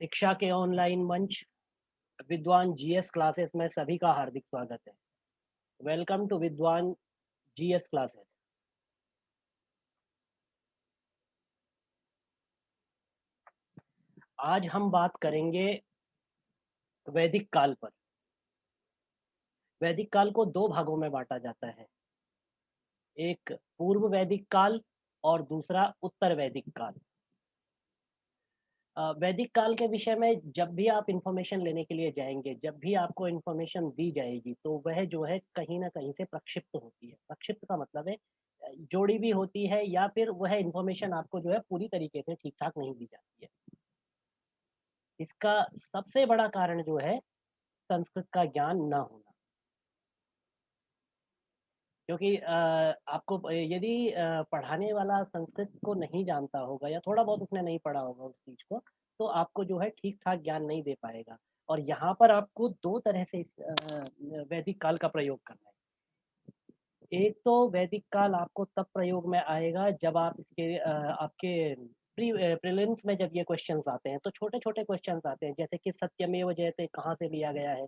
शिक्षा के ऑनलाइन मंच विद्वान जीएस क्लासेस में सभी का हार्दिक स्वागत है। वेलकम टू विद्वान जीएस क्लासेस। आज हम बात करेंगे वैदिक काल पर। वैदिक काल को दो भागों में बांटा जाता है, एक पूर्व वैदिक काल और दूसरा उत्तर वैदिक काल। वैदिक काल के विषय में जब भी आप इंफॉर्मेशन लेने के लिए जाएंगे, जब भी आपको इंफॉर्मेशन दी जाएगी, तो वह जो है कहीं ना कहीं से प्रक्षिप्त होती है। प्रक्षिप्त का मतलब है जोड़ी भी होती है, या फिर वह इंफॉर्मेशन आपको जो है पूरी तरीके से ठीक ठाक नहीं दी जाती है। इसका सबसे बड़ा कारण जो है संस्कृत का ज्ञान ना होना। क्योंकि आपको यदि पढ़ाने वाला संस्कृत को नहीं जानता होगा या थोड़ा बहुत उसने नहीं पढ़ा होगा उस चीज़ को, तो आपको जो है ठीक-ठाक ज्ञान नहीं दे पाएगा। और यहाँ पर आपको 2 तरह से इस वैदिक काल का प्रयोग करना है। एक तो वैदिक काल आपको तब प्रयोग में आएगा जब आप इसके आपके प्रीलिम्स में जब ये क्वेश्चन्स आते हैं, तो छोटे-छोटे क्वेश्चन्स आते हैं, जैसे कि सत्यमेव जयते कहाँ से लिया गया है?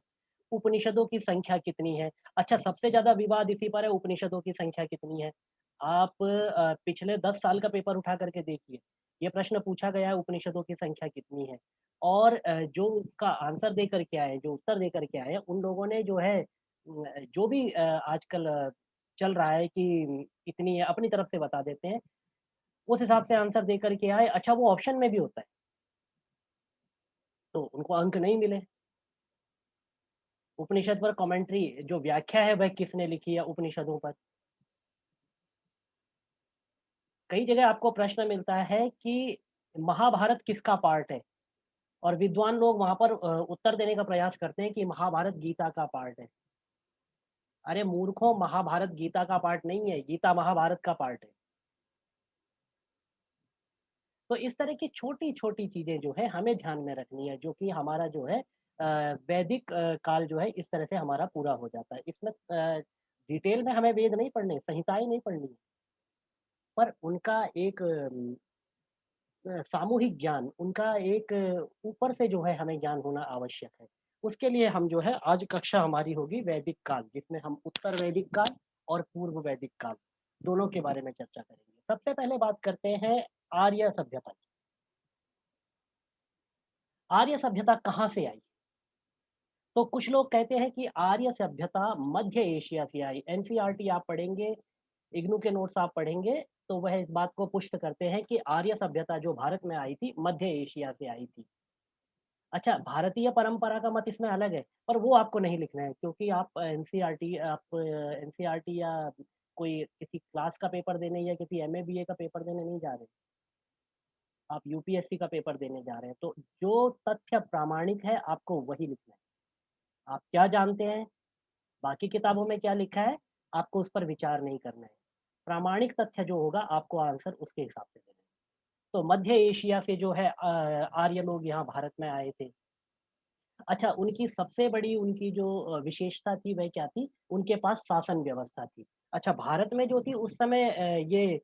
उपनिषदों की संख्या कितनी है? अच्छा, सबसे ज़्यादा विवाद इसी पर है, उपनिषदों की संख्या कितनी है? आप पिछले 10 साल का पेपर उठा करके देखिए, ये प्रश्न पूछा गया है उपनिषदों की संख्या कितनी है? और जो उसका आंसर दे कर के आए, जो उत्तर दे कर के आए हैं, उन लोगों ने जो है जो भी आजकल चल रहा है कि इतनी है, अपनी तरफ से बता देते हैं, उस हिसाब से आंसर दे कर के आए। अच्छा, वो ऑप्शन में भी होता है, तो उनको अंक नहीं मिले। उपनिषद पर कमेंट्री जो व्याख्या है वह किसने लिखी है उपनिषदों पर? कई जगह आपको प्रश्न मिलता है कि महाभारत किसका पार्ट है? और विद्वान लोग वहाँ पर उत्तर देने का प्रयास करते हैं कि महाभारत गीता का पार्ट है। अरे मूर्खों, महाभारत गीता का पार्ट नहीं है, गीता महाभारत का पार्ट है। तो इस तरह की छोटी-छोटी चीज़ें जो है हमें ध्यान में रखनी है, जो कि हमारा जो है वैदिक काल जो है इस तरह से हमारा पूरा हो जाता है। इसमें डिटेल में हमें वेद नहीं पढ़ने, संहिताएँ नहीं पढ़नी है, पर उनका एक सामूहिक ज्ञान, उनका एक ऊपर से जो है हमें ज्ञान होना आवश्यक है। उसके लिए हम जो है आज कक्षा हमारी होगी वैदिक काल, जिसमें हम उत्तर वैदिक काल और पूर्व वैदिक काल दोनों के बारे में चर्चा करेंगे। सबसे पहले बात करते हैं आर्य सभ्यता की। आर्य सभ्यता कहाँ से आई? तो कुछ लोग कहते हैं कि आर्य सभ्यता मध्य एशिया से आई। एनसीईआरटी आप पढ़ेंगे, इग्नू के नोट्स आप पढ़ेंगे, तो वह इस बात को पुष्ट करते हैं कि आर्य सभ्यता जो भारत में आई थी, मध्य एशिया से आई थी। अच्छा, भारतीय परंपरा का मत इसमें अलग है, पर वो आपको नहीं लिखना है, क्योंकि आप एनसीईआरटी या कोई किसी क्लास का पेपर देने या किसी एमए बीए का पेपर देने नहीं जा रहे। आप यूपीएससी का पेपर देने जा रहे हैं, तो जो तथ्य प्रामाणिक है आपको वही लिखना है। आप क्या जानते हैं, बाकी किताबों में क्या लिखा है, आपको उस पर विचार नहीं करना है। प्रामाणिक तथ्य जो होगा आपको आंसर उसके हिसाब से देना है। तो मध्य एशिया से जो है आर्य लोग यहाँ भारत में आए थे। अच्छा, उनकी सबसे बड़ी उनकी जो विशेषता थी वह क्या थी? उनके पास शासन व्यवस्था थी। अच्छा, भारत में जो थी उस समय ये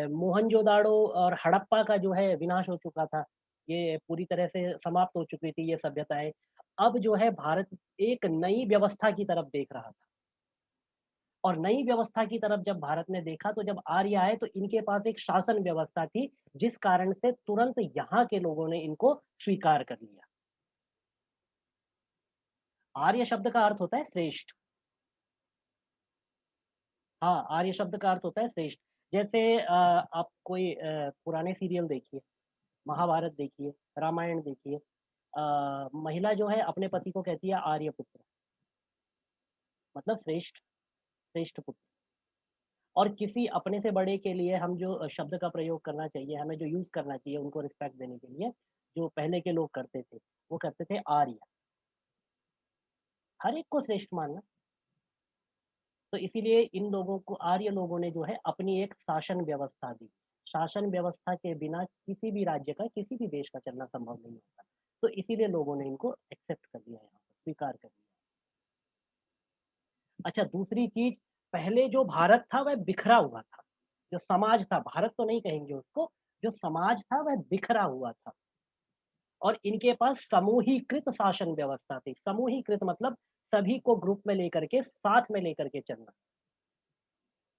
मोहनजोदाड़ो और हड़प्पा का जो है विनाश हो चुका था। ये पूरी तरह से समाप्त हो चुकी थी ये सभ्यताएँ। अब जो है भारत एक नई व्यवस्था की तरफ देख रहा था। और नई व्यवस्था की तरफ जब भारत ने देखा, तो जब आर्य आए तो इनके पास एक शासन व्यवस्था थी, जिस कारण से तुरंत यहाँ के लोगों ने इनको स्वीकार कर लिया। आर्य शब्द का अर्थ होता है श्रेष्ठ। हाँ, आर्य शब्द का अर्थ होता है श्रेष्ठ। जैसे आप कोई पुराने सीरियल देखिए, महाभारत देखिए, रामायण देखिए। महिला जो है अपने पति को कहती है आर्यपुत्र, मतलब श्रेष्ठ, श्रेष्ठ पुत्र। और किसी अपने से बड़े के लिए हम जो शब्द का प्रयोग करना चाहिए, हमें जो यूज़ करना चाहिए उनको रिस्पेक्ट देने के लिए, जो पहले के लोग करते थे, वो करते थे आर्य, हर एक को श्रेष्ठ मानना। तो इसीलिए इन लोगों को आर्य लोगों ने जो है अपनी एक शासन व्यवस्था दी। शासन व्यवस्था के बिना किसी भी राज्य का, किसी भी देश का चलना संभव नहीं होता। तो इसीलिए लोगों ने इनको एक्सेप्ट कर लिया, यहाँ पर स्वीकार कर लिया। अच्छा, दूसरी चीज़, पहले जो भारत था वह बिखरा हुआ था। जो समाज था, भारत तो नहीं कहेंगे उसको, जो समाज था वह बिखरा हुआ था। और इनके पास समूहीकृत शासन व्यवस्था थी। समूहीकृत मतलब सभी को ग्रुप में लेकर के, साथ में लेकर के चलना।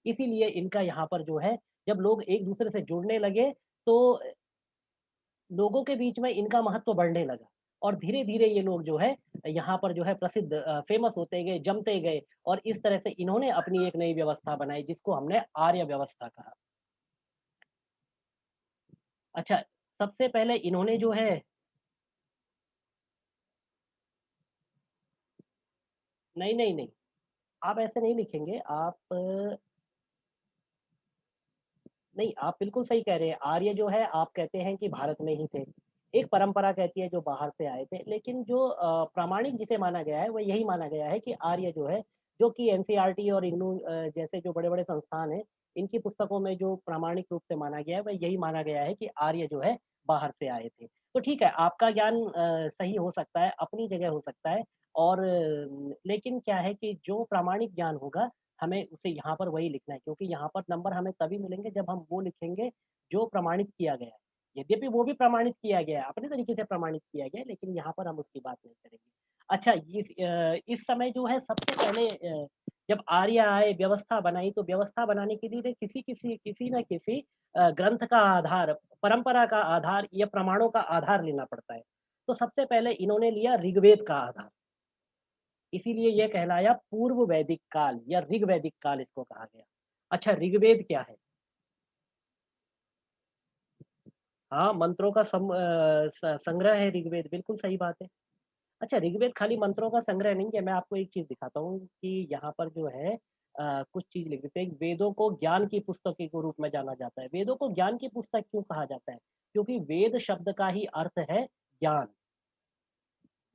इसीलिए इनका यहाँ पर जो है, जब लोग एक-दूसरे से जुड़ने लगे, तो लोगों के बीच में इनका महत्व बढ़ने लगा और धीरे-धीरे ये लोग जो है, यहाँ पर जो है प्रसिद्ध फ़ेमस होते गए, जमते गए और इस तरह से इन्होंने अपनी एक नई व्यवस्था बनाई जिसको हमने आर्य व्यवस्था कहा। अच्छा, सबसे पहले इन्होंने जो है नहीं, नहीं, नहीं, आप ऐसे नहीं लिखेंगे, आप नहीं, आप बिल्कुल सही कह रहे हैं। आर्य जो है आप कहते हैं कि भारत में ही थे। एक परंपरा कहती है जो बाहर से आए थे, लेकिन जो प्रामाणिक जिसे माना गया है, वो यही माना गया है कि आर्य जो है, जो कि एनसीईआरटी और इग्नू जैसे जो बड़े-बड़े संस्थान हैं, इनकी पुस्तकों में जो प्रामाणिक रूप से माना गया है, वह यही माना गया है कि आर्य जो है, बाहर से आए थे। तो ठीक है, आपका ज्ञान सही हो सकता है, अपनी जगह हो सकता है और लेकिन क्या है कि जो प्रामाणिक ज्ञान होगा, हमें उसे यहाँ पर वही लिखना है क्योंकि यहाँ पर नंबर हमें तभी मिलेंगे जब हम वो लिखेंगे जो प्रमाणित किया गया है। यद्यपि वो भी प्रमाणित किया गया है, अपने तरीके से प्रमाणित किया गया है, लेकिन यहाँ पर हम उसकी बात नहीं करेंगे। अच्छा इस समय जो है सबसे पहले जब आर्य आए, व्यवस्था बनाई, तो व्यवस्था बनाने के लिए किसी न किसी ग्रंथ का आधार, परंपरा का आधार या प्रमाणों का आधार लेना पड़ता है। तो सबसे पहले इन्होंने लिया ऋग्वेद का आधार। इसीलिए यह कहलाया पूर्व वैदिक काल या ऋग वैदिक काल इसको कहा गया। अच्छा ऋग्वेद क्या है? हाँ, मंत्रों का संग्रह है ऋग्वेद, बिल्कुल सही बात है। अच्छा ऋग्वेद खाली मंत्रों का संग्रह नहीं है, मैं आपको एक चीज़ दिखाता हूँ कि यहाँ पर जो है कुछ चीज़ लिख देते हैं, वेदों को ज्ञान की पुस्तक के रूप में जाना जाता है। वेदों को ज्ञान की पुस्तक क्यों कहा जाता है? क्योंकि वेद शब्द का ही अर्थ है ज्ञान।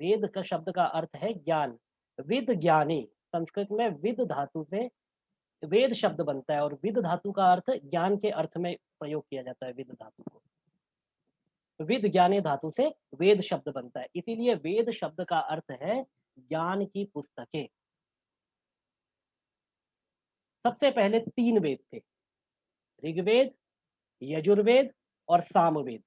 वेद का शब्द का अर्थ है ज्ञान। विद ज्ञानी, संस्कृत में विद धातु से वेद शब्द बनता है और विद धातु का अर्थ ज्ञान के अर्थ में प्रयोग किया जाता है विद धातु को। विद ज्ञाने धातु से वेद शब्द बनता है। इसीलिए वेद शब्द का अर्थ है ज्ञान की पुस्तकें। सबसे पहले 3 वेद थे, ऋग्वेद, यजुर्वेद और सामवेद।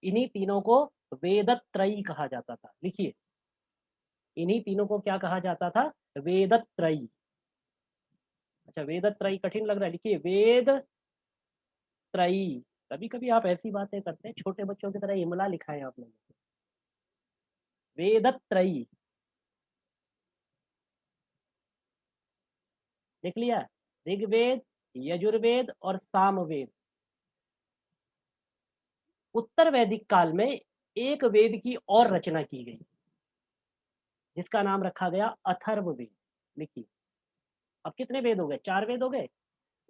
इन्हीं तीनों को वेदत्रयी कहा जाता था। लिखिए, इन्हीं तीनों को क्या कहा जाता था? वेदत्रयी। अच्छा वेदत्रयी कठिन लग रहा है, लिखिए वेद त्रयी। कभी-कभी आप ऐसी बातें करते हैं, छोटे बच्चों की तरह इमला लिखा है आपने। वेदत्रयी, लिख लिया? ऋग्वेद, यजुर्वेद और सामवेद। उत्तर वैदिक काल में एक वेद की और रचना की गई, जिसका नाम रखा गया अथर्ववेद। लिखिए, अब कितने वेद हो गए? 4 वेद हो गए।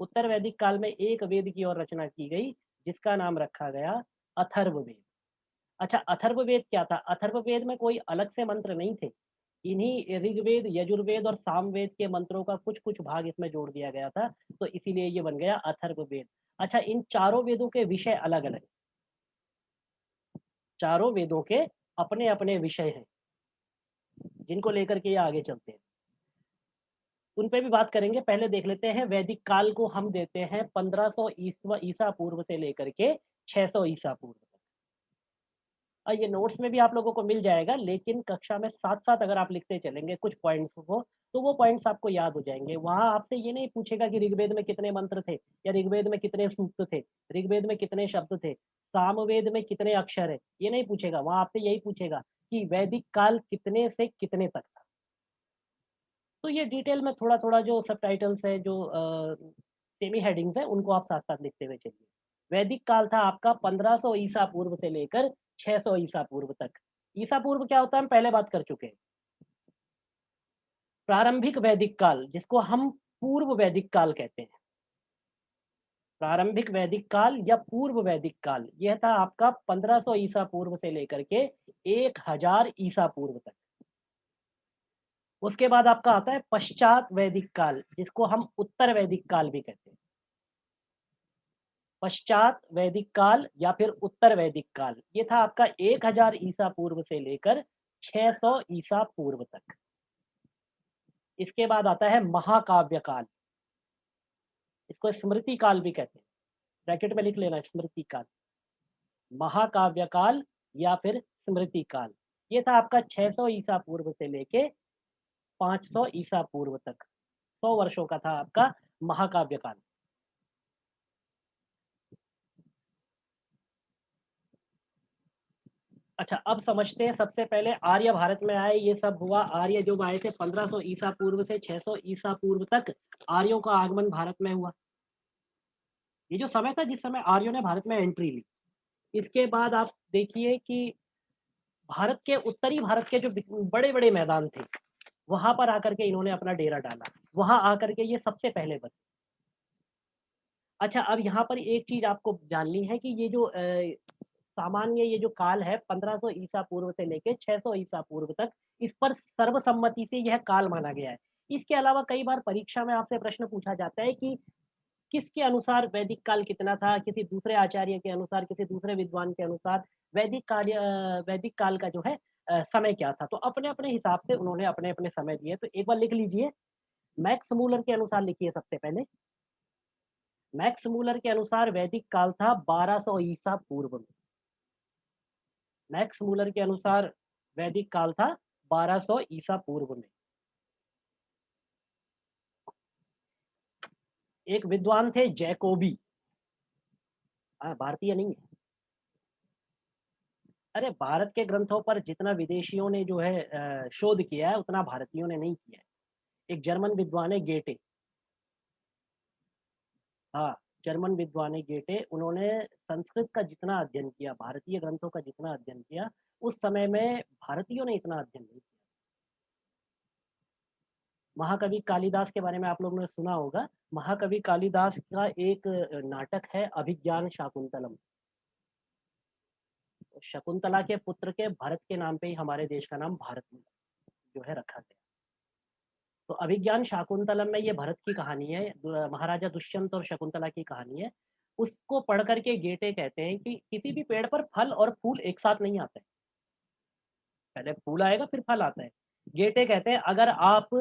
उत्तर वैदिक काल में एक वेद की और रचना की गई, जिसका नाम रखा गया अथर्ववेद। अच्छा अथर्ववेद क्या था? अथर्ववेद में कोई अलग से मंत्र नहीं थे। इन्हीं ऋग्वेद, यजुर्वेद और सामवेद के मंत्रों का कुछ-कुछ भाग इसमें जोड़ दिया गया था, तो इसीलिए ये बन गया अथर्ववेद। अच्छा इन चारों वेदों के विषय अलग-अलग, चारों वेदों के अपने-अपने विषय हैं, जिनको लेकर के ये आगे चलते हैं। उन पे भी बात करेंगे, पहले देख लेते हैं वैदिक काल को हम देते हैं 1500 ईसा पूर्व से लेकर के 600 ईसा पूर्व तक। ये नोट्स में भी आप लोगों को मिल जाएगा, लेकिन कक्षा में साथ-साथ अगर आप लिखते चलेंगे कुछ पॉइंट्स को, तो वो पॉइंट्स आपको याद हो जाएँगे। वहाँ आपसे ये नहीं पूछेगा कि ऋग्वेद में कितने मंत्र थे या ऋग्वेद में कितने सूक्त थे, ऋग्वेद में कितने शब्द थे, सामवेद में कितने अक्षर हैं, ये नहीं पूछेगा। वहाँ आपसे यही पूछेगा कि वैदिक काल कितने से कितने तक था। तो ये डिटेल में थोड़ा-थोड़ा जो सबटाइटल्स है, जो सेमी हेडिंग्स हैं, उनको आप साथ-साथ लिखते हुए चलिए। वैदिक काल था आपका 1500 ईसा पूर्व से लेकर 600 ईसा पूर्व तक। ईसा पूर्व क्या होता है हम पहले बात कर चुके हैं। प्रारंभिक वैदिक काल जिसको हम पूर्व वैदिक काल कहते हैं। प्रारंभिक वैदिक काल या पूर्व वैदिक काल, यह था आपका 1500 ईसा पूर्व से लेकर के 1000 ईसा पूर्व तक। उसके बाद आपका आता है पश्चात वैदिक काल, जिसको हम उत्तर वैदिक काल भी कहते हैं। पश्चात वैदिक काल या फिर उत्तर वैदिक काल, ये था आपका 1000 ईसा पूर्व से लेकर 600 ईसा पूर्व तक। इसके बाद आता है महाकाव्य काल, इसको स्मृति काल भी कहते हैं। ब्रैकेट में लिख लेना स्मृति काल। महाकाव्य काल या फिर स्मृति काल। ये था आपका 600 ईसा पूर्व से लेके 500 ईसा पूर्व तक, 100 वर्षों का था आपका महाकाव्य काल। अच्छा, अब समझते हैं सबसे पहले आर्य भारत में आए, ये सब हुआ। आर्य जो आए थे 1500 ईसा पूर्व से 600 ईसा पूर्व तक, आर्यों का आगमन भारत में हुआ। ये जो समय था जिस समय आर्यों ने भारत में एंट्री ली, इसके बाद आप देखिए कि भारत के उत्तरी भारत के जो बड़े-बड़े मैदान थे, वहाँ पर आकर के इन्होंने अपना डेरा डाला। वहाँ आकर के ये सबसे पहले बसे। अच्छा, अब यहाँ पर एक चीज़ आपको जाननी है कि ये जो सामान्य ये जो काल है 1500 ईसा पूर्व से लेके 600 ईसा पूर्व तक, इस पर सर्वसम्मति से यह काल माना गया है। इसके अलावा कई बार परीक्षा में आपसे प्रश्न पूछा जाता है कि किसके अनुसार वैदिक काल कितना था, किसी दूसरे आचार्य के अनुसार, किसी दूसरे विद्वान के अनुसार वैदिक काल का जो है समय क्या था? तो अपने-अपने हिसाब से उन्होंने अपने-अपने समय दिए। तो एक बार लिख लीजिए, मैक्स मूलर के अनुसार लिखिए सबसे पहले। मैक्स मूलर के अनुसार वैदिक काल था 1200 ईसा पूर्व में। मैक्स मूलर के अनुसार वैदिक काल था 1200 ईसा पूर्व में। एक विद्वान थे जैकोबी, भारतीय नहीं है। अरे भारत के ग्रंथों पर जितना विदेशियों ने जो है शोध किया है, उतना भारतीयों ने नहीं किया है। एक जर्मन विद्वान है गेटे। हाँ, जर्मन विद्वान है गेटे। उन्होंने संस्कृत का जितना अध्ययन किया, भारतीय ग्रंथों का जितना अध्ययन किया, उस समय में भारतीयों ने इतना अध्ययन नहीं किया। महाकवि कालिदास के बारे में आप लोगों ने सुना होगा। महाकवि कालिदास का एक नाटक है अभिज्ञान शाकुंतलम। शकुंतला के पुत्र के भरत के नाम पे ही हमारे देश का नाम भारत जो है रखा गया। तो अभिज्ञान शाकुंतलम में ये भरत की कहानी है, महाराजा दुष्यंत और शकुंतला की कहानी है। उसको पढ़ करके गेटे कहते हैं कि किसी भी पेड़ पर फल और फूल एक साथ नहीं आते। पहले फूल आएगा फिर फल आता है। गेटे कहते हैं अगर आप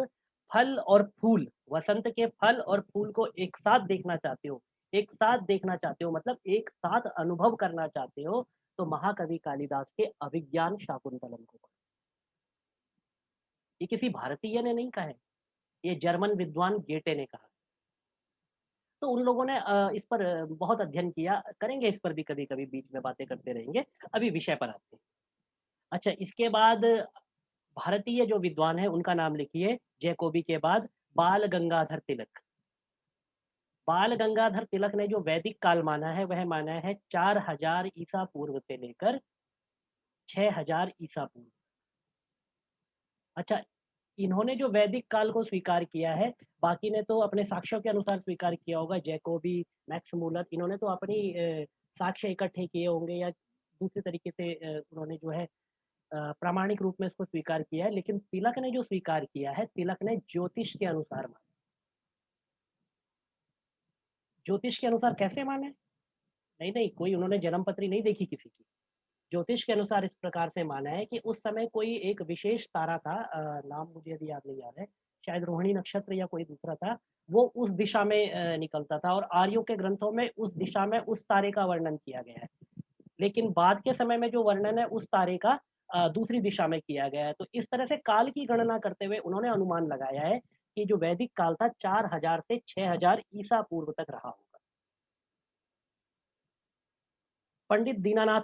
फल और फूल, वसंत के फल और फूल को एक साथ देखना चाहते हो, एक साथ देखना चाहते हो मतलब एक साथ अनुभव करना चाहते हो, तो महाकवि कालिदास के अभिज्ञान शाकुंतलम को पढ़ो। ये किसी भारतीय ने नहीं कहा है, ये जर्मन विद्वान गेटे ने कहा। तो उन लोगों ने इस पर बहुत अध्ययन किया, करेंगे इस पर भी कभी-कभी बीच में बातें करते रहेंगे। अभी विषय पर आते हैं। अच्छा, इसके बाद भारतीय जो विद्वान हैं उनका नाम लिखिए जैकोबी के बाद बाल गंगाधर तिलक। बाल गंगाधर तिलक ने जो वैदिक काल माना है वह माना है 4000 ईसा पूर्व से लेकर 6000 ईसा पूर्व। अच्छा, इन्होंने जो वैदिक काल को स्वीकार किया है, बाकी ने तो अपने साक्ष्यों के अनुसार स्वीकार किया होगा। जैकोबी, मैक्स मूलर इन्होंने तो अपनी साक्ष्य इकट्ठे किए होंगे या दूसरे तरीके से उन्होंने जो है प्रामाणिक रूप में इसको स्वीकार किया है। लेकिन तिलक ने जो स्वीकार किया है, तिलक ने ज्योतिष के अनुसार माना। ज्योतिष के अनुसार कैसे माने? नहीं, नहीं, कोई उन्होंने जन्मपत्री नहीं देखी किसी की। ज्योतिष के अनुसार इस प्रकार से माना है कि उस समय कोई एक विशेष तारा था, नाम मुझे अभी याद नहीं आ रहा है, शायद रोहिणी नक्षत्र या कोई दूसरा था, वो उस दिशा में निकलता था और आर्यों के ग्रंथों में उस दिशा में उस तारे का वर्णन किया गया है। लेकिन बाद के समय में जो वर्णन है उस तारे का दूसरी दिशा में किया गया है। तो इस तरह से काल की गणना करते हुए उन्होंने अनुमान लगाया है कि जो वैदिक काल था 4000 से 6000 ईसा पूर्व तक रहा होगा। पंडित दीनानाथ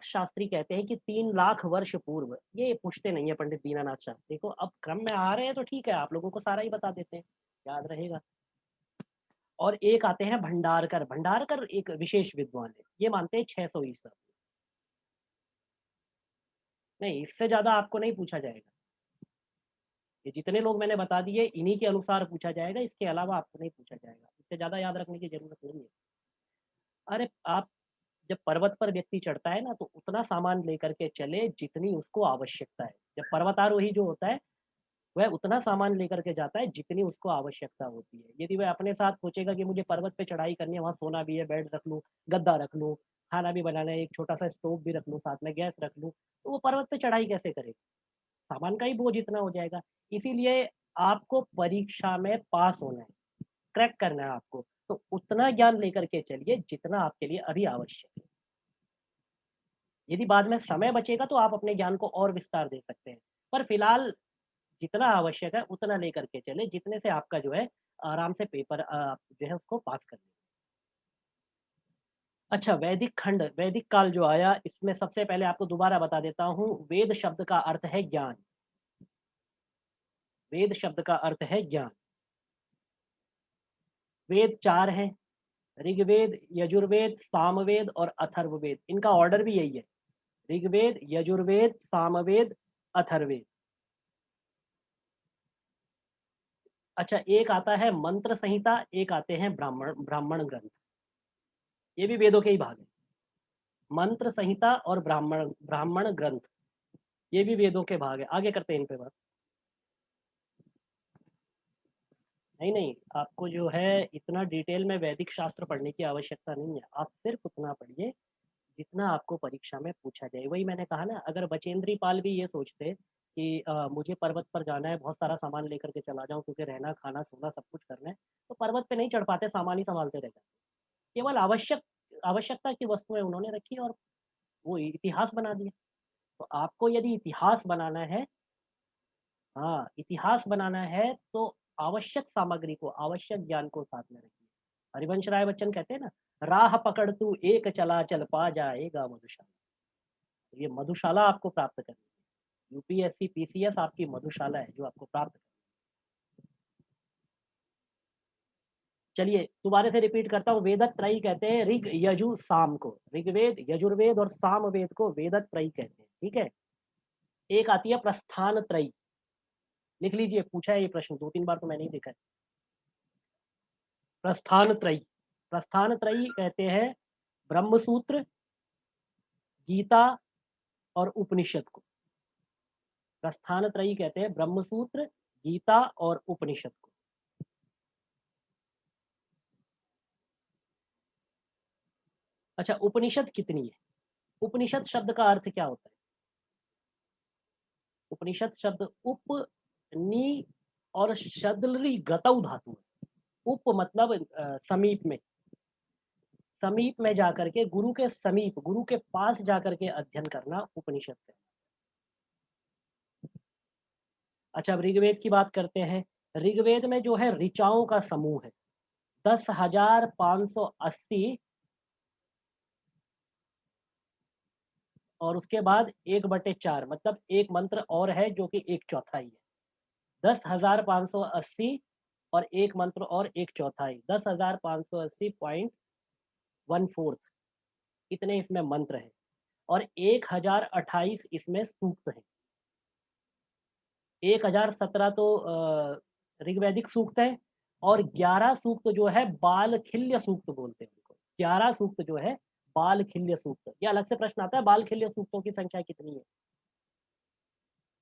शास्त्री कहते हैं कि 3 लाख वर्ष पूर्व, ये पूछते नहीं है पंडित दीनानाथ शास्त्री को, अब क्रम में आ रहे हैं तो ठीक है, आप लोगों को सारा ही बता देते हैं, याद रहेगा। और एक आते हैं भंडारकर, भंडारकर एक विशेष विद्वान है, ये मानते हैं 600 ईसा। नहीं, इससे ज़्यादा आपको नहीं पूछा जाएगा। ये जितने लोग मैंने बता दिए, इन्हीं के अनुसार पूछा जाएगा, इसके अलावा आपको नहीं पूछा जाएगा। इससे ज़्यादा याद रखने की ज़रूरत नहीं है। अरे, आप जब पर्वत पर व्यक्ति चढ़ता है ना, तो उतना सामान लेकर के चले जितनी उसको आवश्यकता है। जब पर्वतारोही जो होता है, वह उतना सामान लेकर के जाता है जितनी उसको आवश्यकता होती है। यदि वह अपने साथ सोचेगा कि मुझे पर्वत पे चढ़ाई करनी है, वहाँ सोना भी है, बेड रख लूँ, गद्दा रख लूँ, खाना भी बनाना है, एक छोटा-सा स्टोव भी रख लूँ, साथ में गैस रख लूँ, तो वो पर्वत पे चढ़ाई कैसे करेगा? सामान का ही बोझ इतना हो जाएगा। इसीलिए आपको परीक्षा में पास होना है, क्रैक करना है आपको, तो उतना ज्ञान लेकर के चलिए जितना आपके लिए अभी आवश्यक है। यदि बाद में समय बचेगा तो आप अपने ज्ञान को और विस्तार दे सकते हैं। पर फिलहाल जितना आवश्यक है उतना लेकर के चलें, जितने से आपका जो है आराम से पेपर जो है उसको पास कर लें। अच्छा, वैदिक खंड, वैदिक काल जो आया, इसमें सबसे पहले आपको दोबारा बता देता हूँ, वेद शब्द का अर्थ है ज्ञान। वेद शब्द का अर्थ है ज्ञान। वेद 4 हैं, ऋग्वेद, यजुर्वेद, सामवेद और अथर्ववेद। इनका ऑर्डर भी यही है, ऋग्वेद, यजुर्वेद, सामवेद, अथर्ववेद। अच्छा, एक आता है मंत्र संहिता, एक आते हैं ब्राह्मण ब्राह्मण ग्रंथ। ये भी वेदों के ही भाग है। मंत्र संहिता और ब्राह्मण ब्राह्मण ग्रंथ, ये भी वेदों के भाग है। आगे करते हैं इन पे बात। नहीं नहीं, आपको जो है इतना डिटेल में वैदिक शास्त्र पढ़ने की आवश्यकता नहीं है। आप सिर्फ उतना पढ़िए जितना आपको परीक्षा में पूछा जाए। वही मैंने कहा ना, अगर बचेंद्री पाल भी ये सोचते कि मुझे पर्वत पर जाना है, बहुत सारा सामान लेकर के चला जाऊं क्योंकि रहना खाना सोना सब कुछ करना है, तो पर्वत पे नहीं चढ़ पाते, सामान ही संभालते रह जाते। केवल आवश्यकता की वस्तुएं उन्होंने रखी और वो इतिहास बना दिया। तो आपको यदि इतिहास बनाना है, हाँ, इतिहास बनाना है तो आवश्यक सामग्री को, आवश्यक ज्ञान को साथ में रखिए। हरिवंश राय बच्चन कहते हैं ना, राह पकड़ तू एक चला चल पा जाएगा मधुशाला। तो ये मधुशाला आपको प्राप्त करनी है। यूपीएससी पीसीएस आपकी मधुशाला है जो आपको प्राप्त करनी है। चलिए दोबारा से रिपीट करता हूँ, वेदत त्रयी कहते हैं ऋग यजु साम को। ऋग्वेद, यजुर्वेद और सामवेद को वेदत त्रयी कहते हैं, ठीक है। एक आती है प्रस्थान त्रयी, लिख लीजिए, पूछा है ये प्रश्न 2-3 बार तो मैंने ही देखा है। प्रस्थान त्रयी, प्रस्थान त्रयी कहते हैं ब्रह्मसूत्र, गीता और उपनिषद को। प्रस्थान त्रयी कहते हैं ब्रह्मसूत्र, गीता और उपनिषद को। अच्छा, उपनिषद कितनी है? उपनिषद शब्द का अर्थ क्या होता है? उपनिषद शब्द उप, नी और शदलरी गतौ धातु है। उप मतलब समीप में, समीप में जाकर के, गुरु के समीप, गुरु के पास जाकर के अध्ययन करना उपनिषद है। अच्छा, अब ऋग्वेद की बात करते हैं। ऋग्वेद में जो है ऋचाओं का समूह है, 10,580, और उसके बाद 1/4, मतलब एक मंत्र और है जो कि 1/4 है। 10,580 और एक मंत्र और 1/4, 10,580.14, इतने इसमें मंत्र हैं। और 1,028 इसमें सूक्त हैं। 1,017 तो ऋग्वैदिक सूक्त है, और 11 सूक्त जो है बाल खिल्य सूक्त बोलते हैं उनको। 11 सूक्त जो है बाल खिल्य सूक्त। ये अलग से प्रश्न आता है, बाल खिल्य सूक्तों की संख्या कितनी है।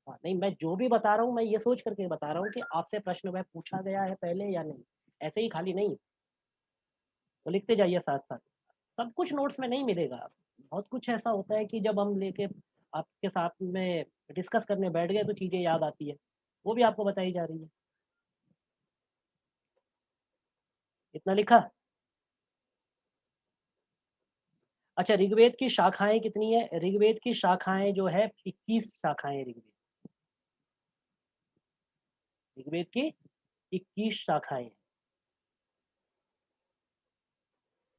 हाँ, नहीं, मैं जो भी बता रहा हूँ मैं ये सोच करके बता रहा हूँ कि आपसे प्रश्न वह पूछा गया है पहले या नहीं, ऐसे ही खाली नहीं। तो लिखते जाइए साथ साथ, सब कुछ नोट्स में नहीं मिलेगा। बहुत कुछ ऐसा होता है कि जब हम लेके आपके साथ में डिस्कस करने बैठ गए तो चीज़ें याद आती है, वो भी आपको बताई जा रही है। इतना लिखा। अच्छा, ऋग्वेद की शाखाएं कितनी है? ऋग्वेद की शाखाएं जो है 21 शाखाएं। ऋग्वेद, ऋग्वेद की 21 शाखाएं।